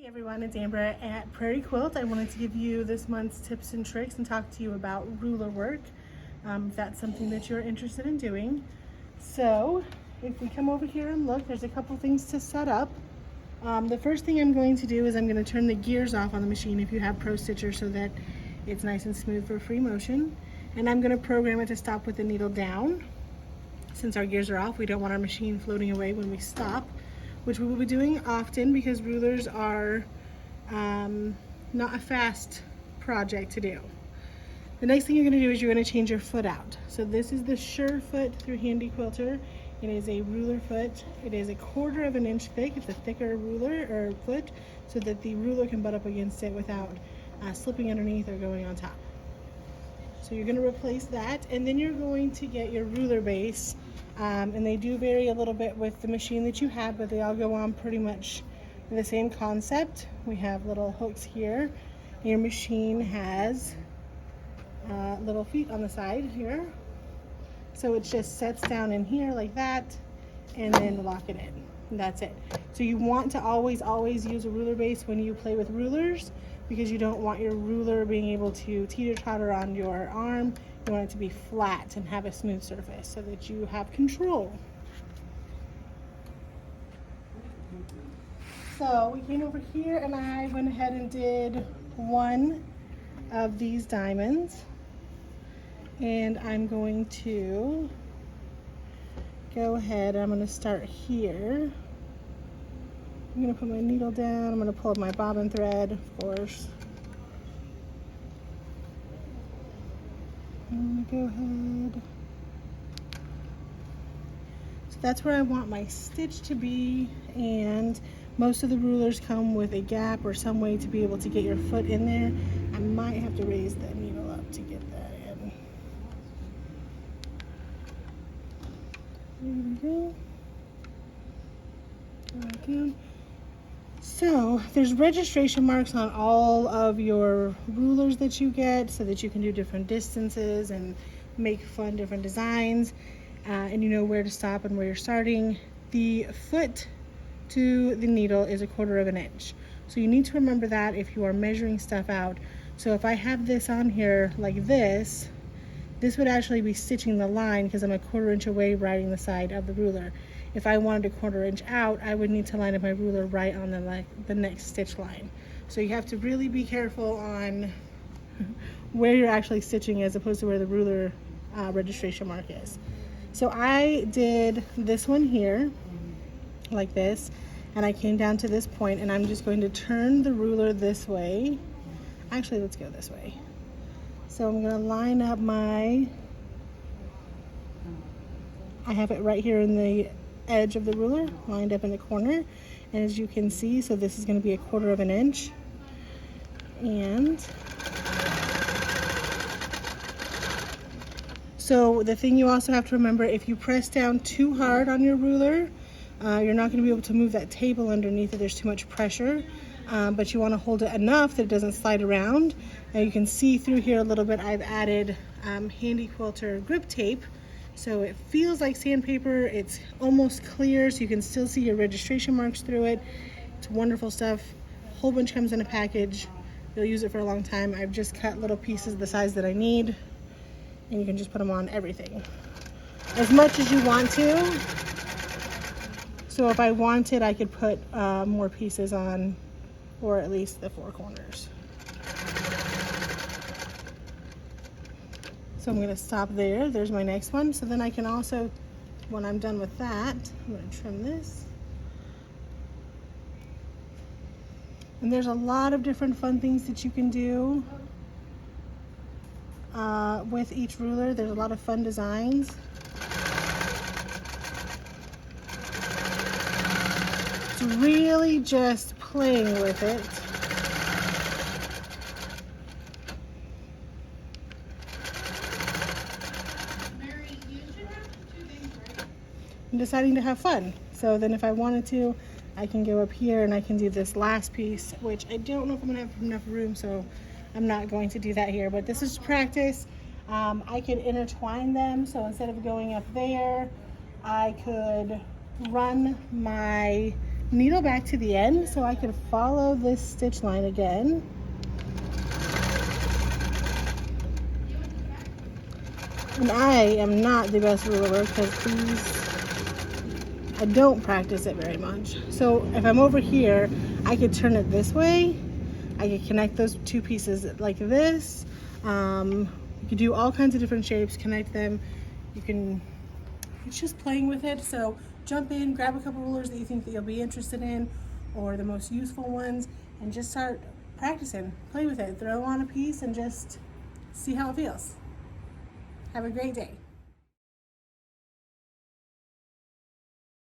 Hey everyone, it's Amber at Prairie Quilt. I wanted to give you this month's tips and tricks and talk to you about ruler work, if that's something that you're interested in doing. So if we come over here and look, there's a couple things to set up. The first thing I'm going to do is I'm going to turn the gears off on the machine if you have Pro Stitcher so that it's nice and smooth for free motion. And I'm going to program it to stop with the needle down. Since our gears are off, we don't want our machine floating away when we stop, which we will be doing often because rulers are not a fast project to do. The next thing you're going to do is you're going to change your foot out. So this is the Sure Foot through Handi Quilter. It is a ruler foot. It is 1/4 of an inch thick. It's a thicker ruler or foot so that the ruler can butt up against it without slipping underneath or going on top. So you're going to replace that, and then you're going to get your ruler base. And they do vary a little bit with the machine that you have, but they all go on pretty much the same concept. We have little hooks here. Your machine has little feet on the side here. So it just sets down in here like that, and then lock it in. And that's it. So you want to always use a ruler base when you play with rulers, because you don't want your ruler being able to teeter-totter on your arm. You want it to be flat and have a smooth surface so that you have control. So we came over here and I went ahead and did one of these diamonds. And I'm going to go ahead, I'm going to start here. I'm going to put my needle down, I'm going to pull up my bobbin thread, of course. I'm going to go ahead. So that's where I want my stitch to be, and most of the rulers come with a gap or some way to be able to get your foot in there. I might have to raise the needle up to get that in. There we go. Back in. So there's registration marks on all of your rulers that you get so that you can do different distances and make fun different designs, and you know where to stop and where you're starting. The foot to the needle is 1/4 of an inch. So you need to remember that if you are measuring stuff out. So if I have this on here like this would actually be stitching the line because I'm 1/4 inch away riding the side of the ruler. If I wanted 1/4 inch out, I would need to line up my ruler right on the next stitch line. So you have to really be careful on where you're actually stitching as opposed to where the ruler registration mark is. So I did this one here like this, and I came down to this point, and I'm just going to turn the ruler this way. Actually, let's go this way. So I'm going to line up I have it right here in the edge of the ruler, lined up in the corner, and as you can see, so this is going to be 1/4 of an inch. And so the thing you also have to remember, if you press down too hard on your ruler, you're not going to be able to move that table underneath if there's too much pressure, but you want to hold it enough that it doesn't slide around. Now you can see through here a little bit, I've added Handi Quilter grip tape. So it feels like sandpaper, it's almost clear, so you can still see your registration marks through it. It's wonderful stuff. A whole bunch comes in a package. You'll use it for a long time. I've just cut little pieces the size that I need, and you can just put them on everything as much as you want to. So if I wanted, I could put more pieces on, or at least the 4 corners. So I'm going to stop there. There's my next one. So then I can also, when I'm done with that, I'm going to trim this. And there's a lot of different fun things that you can do with each ruler. There's a lot of fun designs. It's really just playing with it. I'm deciding to have fun. So then if I wanted to, I can go up here and I can do this last piece, which I don't know if I'm gonna have enough room, so I'm not going to do that here, but this is practice. I could intertwine them, so instead of going up there, I could run my needle back to the end so I can follow this stitch line again. And I am not the best ruler because I don't practice it very much. So if I'm over here, I could turn it this way. I could connect those two pieces like this. You could do all kinds of different shapes, connect them. It's just playing with it. So jump in, grab a couple rulers that you think that you'll be interested in, or the most useful ones, and just start practicing. Play with it, throw on a piece and just see how it feels. Have a great day.